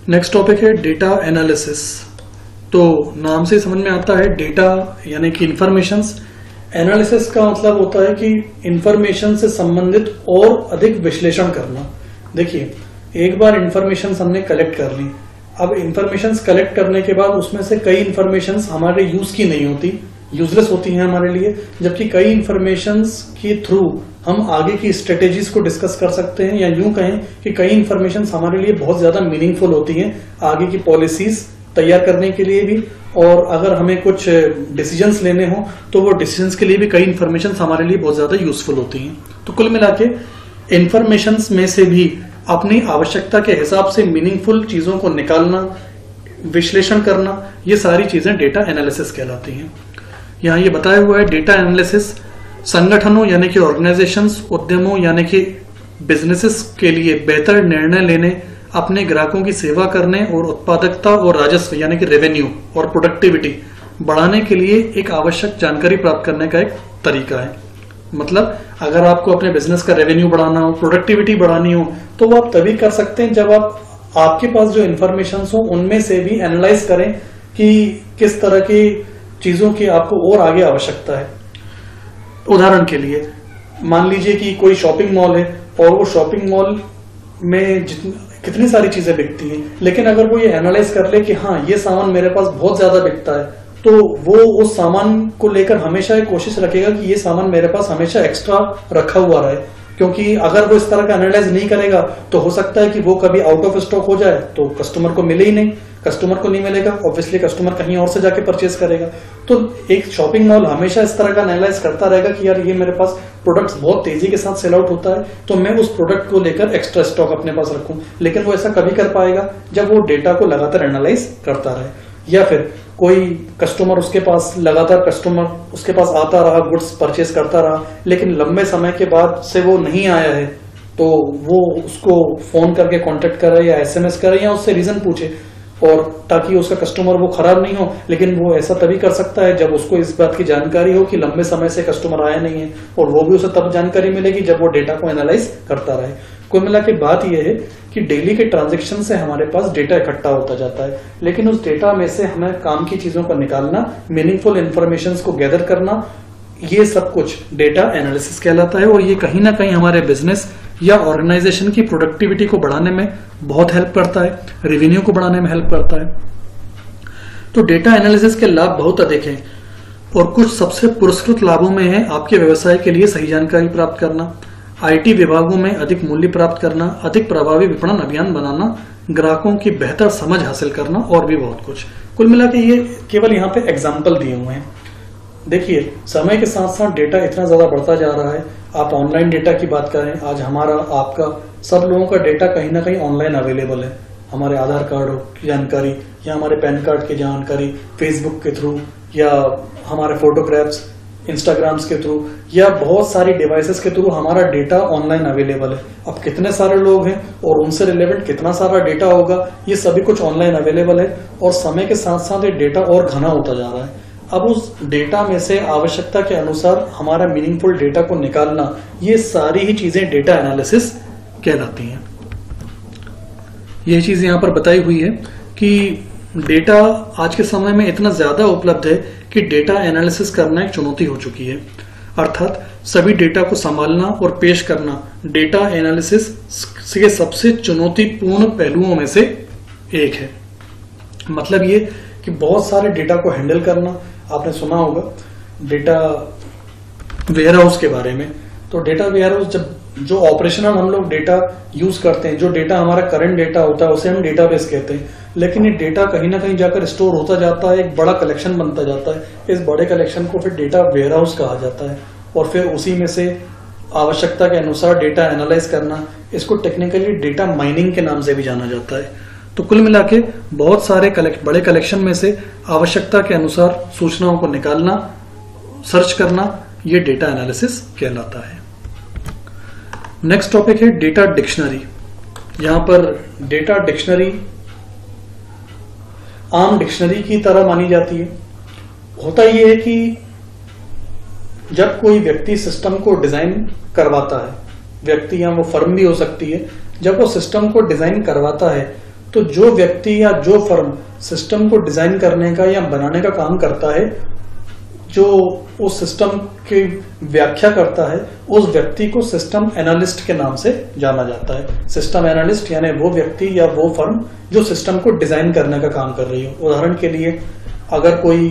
Next topic है data analysis. तो नाम से समझ में आता है डेटा यानी कि इंफॉर्मेशंस। एनालिसिस का मतलब होता है कि इंफॉर्मेशन से संबंधित और अधिक विश्लेषण करना। देखिए, एक बार इंफॉर्मेशन हमने कलेक्ट कर ली, अब इंफॉर्मेशन कलेक्ट करने के बाद उसमें से कई इंफॉर्मेशन हमारे यूज की नहीं होती, यूजलेस होती हैं हमारे लिए, जबकि कई इंफॉर्मेशन के थ्रू हम आगे की स्ट्रेटेजीज को डिस्कस कर सकते हैं, या यूं कहें कि कई इंफॉर्मेशन हमारे लिए बहुत ज्यादा मीनिंगफुल होती हैं आगे की पॉलिसीज तैयार करने के लिए भी, और अगर हमें कुछ डिसीजंस लेने हो तो वो डिसीजंस के लिए भी कई इंफॉर्मेशन हमारे लिए बहुत ज्यादा यूजफुल होती हैं। तो कुल मिला के इंफॉर्मेशन में से भी अपनी आवश्यकता के हिसाब से मीनिंगफुल चीजों को निकालना, विश्लेषण करना, ये सारी चीजें डेटा एनालिसिस कहलाती हैं। यहाँ ये बताया हुआ है, डेटा एनालिसिस संगठनों यानी कि ऑर्गेनाइजेशंस, उद्यमों यानी कि बिजनेसेस के लिए बेहतर निर्णय लेने, अपने ग्राहकों की सेवा करने और उत्पादकता और राजस्व यानी कि रेवेन्यू और प्रोडक्टिविटी बढ़ाने के लिए एक आवश्यक जानकारी प्राप्त करने का एक तरीका है। मतलब अगर आपको अपने बिजनेस का रेवेन्यू बढ़ाना हो, प्रोडक्टिविटी बढ़ानी हो, तो वो आप तभी कर सकते हैं जब आपके पास जो इंफॉर्मेशन हो उनमें से भी एनालाइज करें कि किस तरह की चीजों की आपको और आगे आवश्यकता है। उदाहरण के लिए मान लीजिए कि कोई शॉपिंग मॉल है और वो शॉपिंग मॉल में कितनी सारी चीजें बिकती हैं, लेकिन अगर वो ये एनालाइज कर ले कि हाँ ये सामान मेरे पास बहुत ज्यादा बिकता है, तो वो उस सामान को लेकर हमेशा एक कोशिश रखेगा कि ये सामान मेरे पास हमेशा एक्स्ट्रा रखा हुआ रहे, क्योंकि अगर वो इस तरह का एनालाइज नहीं करेगा तो हो सकता है कि वो कभी आउट ऑफ स्टॉक हो जाए तो कस्टमर को मिले ही नहीं। कस्टमर को नहीं मिलेगा, ऑब्वियसली कस्टमर कहीं और से जाके परचेज करेगा। तो एक शॉपिंग मॉल हमेशा इस तरह का एनालाइज करता रहेगा कि यार ये मेरे पास प्रोडक्ट्स बहुत तेजी के साथ सेल आउट होता है, तो मैं उस प्रोडक्ट को लेकर एक्स्ट्रा स्टॉक अपने पास रखूं। लेकिन वो ऐसा कभी कर पाएगा जब वो डेटा को लगातार एनालाइज करता रहे, या फिर कोई कस्टमर उसके पास लगातार उसके पास आता रहा, गुड्स परचेज करता रहा, लेकिन लंबे समय के बाद से वो नहीं आया है, तो वो उसको फोन करके कांटेक्ट करे या एसएमएस करे या उससे रीजन पूछे, और ताकि उसका कस्टमर वो खराब नहीं हो। लेकिन वो ऐसा तभी कर सकता है जब उसको इस बात की जानकारी हो कि लंबे समय से कस्टमर आया नहीं है, और वो भी उसे तब जानकारी मिलेगी जब वो डेटा को एनालाइज करता रहे। कुल मिला के बात यह है कि डेली के ट्रांजैक्शन से हमारे पास डेटा इकट्ठा होता जाता है, लेकिन उस डेटा में से हमें काम की चीजों को निकालना, मीनिंगफुल इंफॉर्मेशन को गैदर करना, ये सब कुछ डेटा एनालिसिस कहलाता है। और ये कहीं ना कहीं हमारे बिजनेस या ऑर्गेनाइजेशन की प्रोडक्टिविटी को बढ़ाने में बहुत हेल्प करता है, रेवेन्यू को बढ़ाने में हेल्प करता है। तो डेटा एनालिसिस के लाभ बहुत अधिक हैं, और कुछ सबसे पुरस्कृत लाभों में है आपके व्यवसाय के लिए सही जानकारी प्राप्त करना, आईटी विभागों में अधिक मूल्य प्राप्त करना, अधिक प्रभावी विपणन अभियान बनाना, ग्राहकों की बेहतर समझ हासिल करना, और भी बहुत कुछ। कुल मिला के ये केवल यहाँ पे एग्जाम्पल दिए हुए हैं। देखिए, समय के साथ साथ डेटा इतना ज्यादा बढ़ता जा रहा है। आप ऑनलाइन डेटा की बात करें, आज हमारा, आपका, सब लोगों का डेटा कहीं ना कहीं ऑनलाइन अवेलेबल है। हमारे आधार कार्ड की जानकारी या हमारे पैन कार्ड की जानकारी फेसबुक के थ्रू, या हमारे फोटोग्राफ्स इंस्टाग्राम्स के थ्रू, या बहुत सारी डिवाइसेस के थ्रू हमारा डेटा ऑनलाइन अवेलेबल है। अब कितने सारे लोग हैं और उनसे रिलेवेंट कितना सारा डेटा होगा, ये सभी कुछ ऑनलाइन अवेलेबल है, और समय के साथ साथ ये डेटा और घना होता जा रहा है। अब उस डेटा में से आवश्यकता के अनुसार हमारा मीनिंगफुल डेटा को निकालना, ये सारी ही चीजें डेटा एनालिसिस कहलाती हैं। यह चीज यहां पर बताई हुई है कि डेटा आज के समय में इतना ज्यादा उपलब्ध है कि डेटा एनालिसिस करना एक चुनौती हो चुकी है। अर्थात सभी डेटा को संभालना और पेश करना डेटा एनालिसिस के सबसे चुनौतीपूर्ण पहलुओं में से एक है। मतलब ये कि बहुत सारे डेटा को हैंडल करना, आपने सुना होगा डेटा वेयरहाउस के बारे में। तो डेटा वेयरहाउस, जब जो ऑपरेशनल हम लोग डेटा यूज करते हैं, जो डेटा हमारा करंट डेटा होता है उसे हम डेटाबेस कहते हैं, लेकिन ये डेटा कहीं ना कहीं जाकर स्टोर होता जाता है, एक बड़ा कलेक्शन बनता जाता है। इस बड़े कलेक्शन को फिर डेटा वेयरहाउस कहा जाता है, और फिर उसी में से आवश्यकता के अनुसार डेटा एनालाइज करना, इसको टेक्निकली डेटा माइनिंग के नाम से भी जाना जाता है। तो कुल मिला के बहुत सारे बड़े कलेक्शन में से आवश्यकता के अनुसार सूचनाओं को निकालना, सर्च करना, ये डेटा एनालिसिस कहलाता है। नेक्स्ट टॉपिक है डेटा डिक्शनरी। यहां पर डेटा डिक्शनरी आम डिक्शनरी की तरह मानी जाती है। होता यह है कि जब कोई व्यक्ति सिस्टम को डिजाइन करवाता है, व्यक्ति या वो फर्म भी हो सकती है, जब वो सिस्टम को डिजाइन करवाता है तो जो व्यक्ति या जो फर्म सिस्टम को डिजाइन करने का या बनाने का काम करता है, जो उस सिस्टम की व्याख्या करता है, उस व्यक्ति को सिस्टम एनालिस्ट के नाम से जाना जाता है। सिस्टम एनालिस्ट यानी वो व्यक्ति या वो फर्म जो सिस्टम को डिजाइन करने का काम कर रही हो। उदाहरण के लिए अगर कोई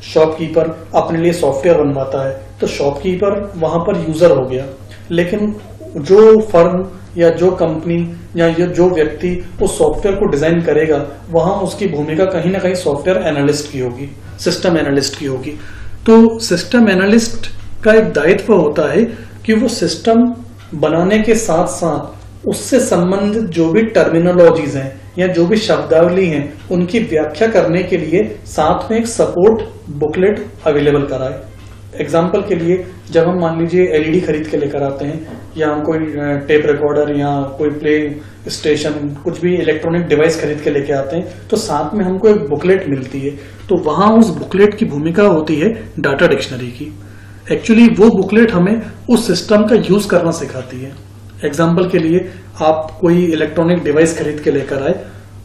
शॉपकीपर अपने लिए सॉफ्टवेयर बनवाता है तो शॉपकीपर वहां पर यूजर हो गया, लेकिन जो फर्म या जो कंपनी या जो व्यक्ति उस सॉफ्टवेयर को डिजाइन करेगा, वहां उसकी भूमिका कहीं ना कहीं सॉफ्टवेयर एनालिस्ट की होगी, सिस्टम एनालिस्ट की होगी। तो सिस्टम एनालिस्ट का एक दायित्व होता है कि वो सिस्टम बनाने के साथ साथ उससे संबंधित जो भी टर्मिनोलॉजीज हैं या जो भी शब्दावली हैं, उनकी व्याख्या करने के लिए साथ में एक सपोर्ट बुकलेट अवेलेबल कराए। एग्जाम्पल के लिए, जब हम मान लीजिए एलईडी खरीद के लेकर आते हैं, या हम कोई टेप रिकॉर्डर या कोई प्ले स्टेशन, कुछ भी इलेक्ट्रॉनिक डिवाइस खरीद के लेके आते हैं, तो साथ में हमको एक बुकलेट मिलती है। तो वहां उस बुकलेट की भूमिका होती है डाटा डिक्शनरी की। एक्चुअली वो बुकलेट हमें उस सिस्टम का यूज करना सिखाती है। एग्जाम्पल के लिए, आप कोई इलेक्ट्रॉनिक डिवाइस खरीद के लेकर आए,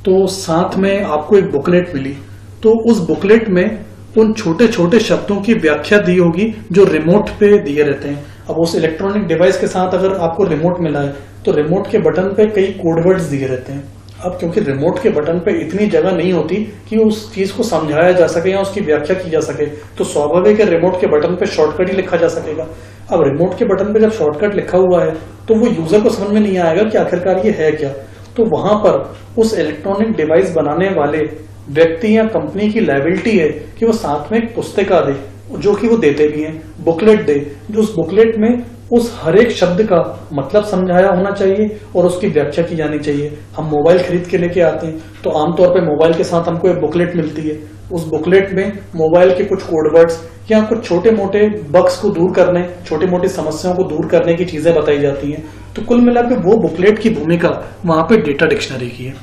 तो साथ में आपको एक बुकलेट मिली, तो उस बुकलेट में उन छोटे छोटे शब्दों की व्याख्या दी होगी जो रिमोट पे दिए रहते हैं। अब उस इलेक्ट्रॉनिक डिवाइस के साथ अगर आपको रिमोट मिला है, तो रिमोट के बटन पे कई कोड वर्ड्स दिए रहते हैं। अब क्योंकि रिमोट के बटन पे इतनी जगह नहीं होती कि उस चीज को समझाया जा सके या उसकी व्याख्या की जा सके, तो स्वाभाविक है रिमोट के बटन पे शॉर्टकट ही लिखा जा सकेगा। अब रिमोट के बटन पे जब शॉर्टकट लिखा हुआ है, तो वो यूजर को समझ में नहीं आएगा कि आखिरकार ये है क्या। तो वहां पर उस इलेक्ट्रॉनिक डिवाइस बनाने वाले व्यक्ति या कंपनी की लायबिलिटी है कि वो साथ में एक पुस्तिका दे, जो कि वो देते भी हैं, बुकलेट दे, जो उस बुकलेट में उस हर एक शब्द का मतलब समझाया होना चाहिए और उसकी व्याख्या की जानी चाहिए। हम मोबाइल खरीद के लेके आते हैं, तो आमतौर पे मोबाइल के साथ हमको एक बुकलेट मिलती है। उस बुकलेट में मोबाइल के कुछ कोड वर्ड्स या कुछ छोटे मोटे बग्स को दूर करने, छोटी मोटी समस्याओं को दूर करने की चीजें बताई जाती हैं। तो कुल मिलाकर वो बुकलेट की भूमिका वहां पे डेटा डिक्शनरी की है।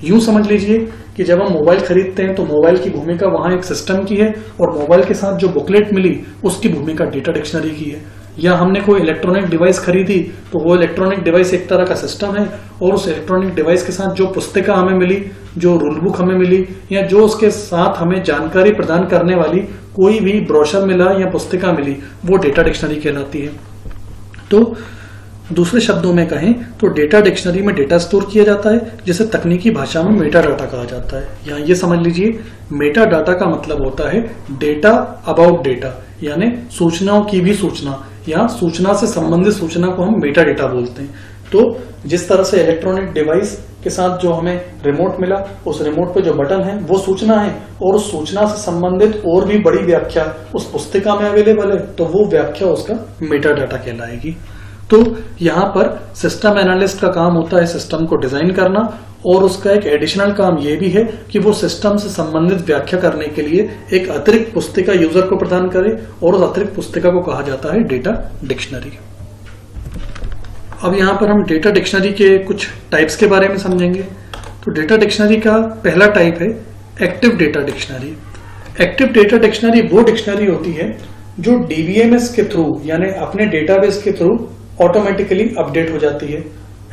यूं समझ लीजिए कि जब हम मोबाइल खरीदते हैं तो मोबाइल की भूमिका वहां एक सिस्टम की है, और मोबाइल के साथ जो बुकलेट मिली उसकी भूमिका डेटा डिक्शनरी की है। या हमने कोई इलेक्ट्रॉनिक डिवाइस खरीदी, तो वो इलेक्ट्रॉनिक डिवाइस एक तरह का सिस्टम है, और उस इलेक्ट्रॉनिक डिवाइस के साथ जो पुस्तिका हमें मिली, जो रूल बुक हमें मिली, या जो उसके साथ हमें जानकारी प्रदान करने वाली कोई भी ब्रोशर मिला या पुस्तिका मिली, वो डेटा डिक्शनरी कहलाती है। तो दूसरे शब्दों में कहें तो डेटा डिक्शनरी में डेटा स्टोर किया जाता है, जिसे तकनीकी भाषा में मेटा डाटा कहा जाता है। यहाँ ये समझ लीजिए, मेटा डाटा का मतलब होता है डेटा अबाउट डेटा, यानी सूचनाओं की भी सूचना या सूचना से संबंधित सूचना को हम मेटा डेटा बोलते हैं। तो जिस तरह से इलेक्ट्रॉनिक डिवाइस के साथ जो हमें रिमोट मिला, उस रिमोट पे जो बटन है वो सूचना है, और उस सूचना से संबंधित और भी बड़ी व्याख्या उस पुस्तिका में अवेलेबल है, तो वो व्याख्या उसका मेटा डाटा कहलाएगी। तो यहाँ पर सिस्टम एनालिस्ट का काम होता है सिस्टम को डिजाइन करना, और उसका एक एडिशनल काम यह भी है कि वो सिस्टम से संबंधित व्याख्या करने के लिए एक अतिरिक्त पुस्तिका यूजर को प्रदान करे, और उस अतिरिक्त पुस्तिका को कहा जाता है डेटा डिक्शनरी। अब यहाँ पर हम डेटा डिक्शनरी के कुछ टाइप्स के बारे में समझेंगे। तो डेटा डिक्शनरी का पहला टाइप है active data dictionary. Active data dictionary वो डिक्शनरी होती है जो डीबीएमएस के थ्रू, यानी अपने डेटाबेस के थ्रू ऑटोमेटिकली अपडेट हो जाती है।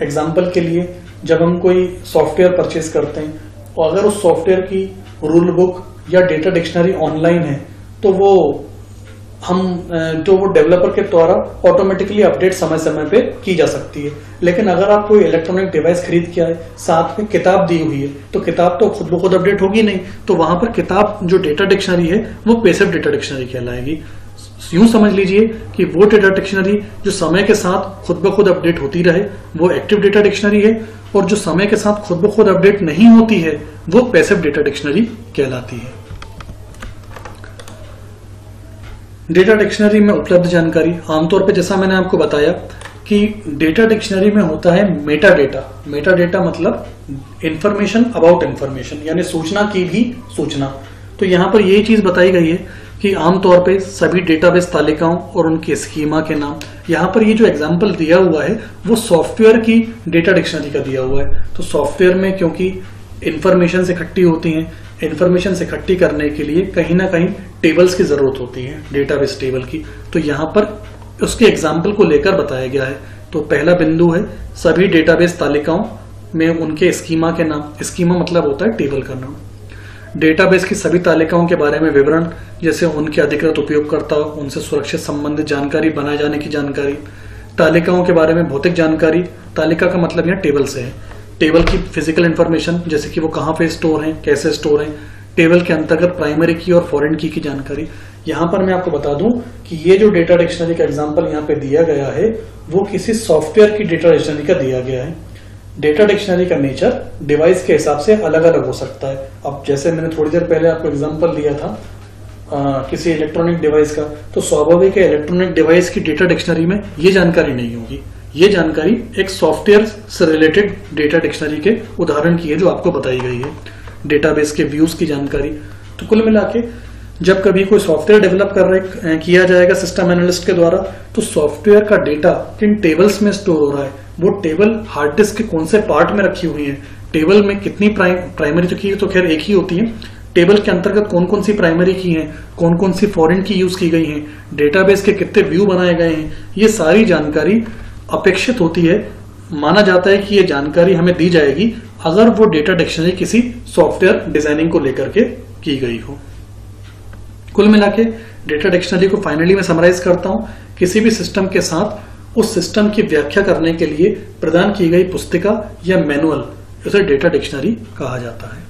एग्जाम्पल के लिए, जब हम कोई सॉफ्टवेयर परचेज करते हैं, और अगर उस सॉफ्टवेयर की रूल बुक या डेटा डिक्शनरी ऑनलाइन है, तो वो डेवलपर के द्वारा ऑटोमेटिकली अपडेट समय समय पे की जा सकती है। लेकिन अगर आप कोई इलेक्ट्रॉनिक डिवाइस खरीद के आए, साथ में किताब दी हुई है, तो किताब तो खुद ब खुद अपडेट होगी नहीं, तो वहां पर किताब जो डेटा डिक्शनरी है वो पैसिव डेटा डिक्शनरी कहलाएगी। यूं समझ लीजिए कि वो डेटा डिक्शनरी जो समय के साथ खुद ब खुद अपडेट होती रहे वो एक्टिव डेटा डिक्शनरी है, और जो समय के साथ खुद ब खुद अपडेट नहीं होती है वो पैसिव डेटा डिक्शनरी कहलाती है। डेटा डिक्शनरी में उपलब्ध जानकारी आमतौर पर, जैसा मैंने आपको बताया कि डेटा डिक्शनरी में होता है मेटा डेटा। मेटा डेटा मतलब इंफॉर्मेशन अबाउट इंफॉर्मेशन, यानी सूचना की भी सूचना। तो यहाँ पर यही चीज बताई गई है कि आमतौर पे सभी डेटाबेस तालिकाओं और उनके स्कीमा के नाम, यहाँ पर ये जो एग्जाम्पल दिया हुआ है वो सॉफ्टवेयर की डेटा डिक्शनरी का दिया हुआ है। तो सॉफ्टवेयर में क्योंकि इंफॉर्मेशन से इकट्ठी होती हैं, इंफॉर्मेशन से इकट्ठी करने के लिए कहीं ना कहीं टेबल्स की जरूरत होती है, डेटाबेस टेबल की। तो यहाँ पर उसके एग्जाम्पल को लेकर बताया गया है। तो पहला बिंदु है सभी डेटाबेस तालिकाओं में उनके स्कीमा के नाम, स्कीमा मतलब होता है टेबल का नाम, डेटाबेस की सभी तालिकाओं के बारे में विवरण, जैसे उनके अधिकृत उपयोगकर्ता, उनसे सुरक्षित संबंधित जानकारी, बनाए जाने की जानकारी, तालिकाओं के बारे में भौतिक जानकारी, तालिका का मतलब यहाँ टेबल से है, टेबल की फिजिकल इंफॉर्मेशन जैसे कि वो कहाँ पे स्टोर हैं, कैसे स्टोर हैं, टेबल के अंतर्गत प्राइमरी की और फॉरेन की जानकारी। यहाँ पर मैं आपको बता दूं कि ये जो डेटा डिक्शनरी का एग्जांपल यहाँ पे दिया गया है वो किसी सॉफ्टवेयर की डेटा डिक्शनरी का दिया गया है। डेटा डिक्शनरी का नेचर डिवाइस के हिसाब से अलग अलग हो सकता है। अब जैसे मैंने थोड़ी देर पहले आपको एग्जांपल दिया था किसी इलेक्ट्रॉनिक डिवाइस का, तो स्वाभाविक है इलेक्ट्रॉनिक डिवाइस की डेटा डिक्शनरी में ये जानकारी नहीं होगी। ये जानकारी एक सॉफ्टवेयर से रिलेटेड डेटा डिक्शनरी के उदाहरण की है जो आपको बताई गई है, डेटाबेस के व्यूज की जानकारी। तो कुल मिला के जब कभी कोई सॉफ्टवेयर डेवलप किया जाएगा सिस्टम एनालिस्ट के द्वारा, तो सॉफ्टवेयर का डेटा किन टेबल्स में स्टोर हो रहा है, वो टेबल हार्ड डिस्क के कौन से पार्ट में रखी हुई है, टेबल में कितनी प्राइमरी की तो खैर एक ही होती है, टेबल के अंतर्गत कौन कौन सी प्राइमरी की हैं, कौन कौन सी फॉरेन की यूज की गई हैं, डेटाबेस के कितने व्यू बनाए गए हैं, ये सारी जानकारी अपेक्षित होती है। माना जाता है कि ये जानकारी हमें दी जाएगी अगर वो डेटा डिक्शनरी किसी सॉफ्टवेयर डिजाइनिंग को लेकर के की गई हो। कुल मिला के डेटा डिक्शनरी को फाइनली मैं समराइज करता हूं, किसी भी सिस्टम के साथ उस सिस्टम की व्याख्या करने के लिए प्रदान की गई पुस्तिका या मैनुअल, उसे डेटा डिक्शनरी कहा जाता है।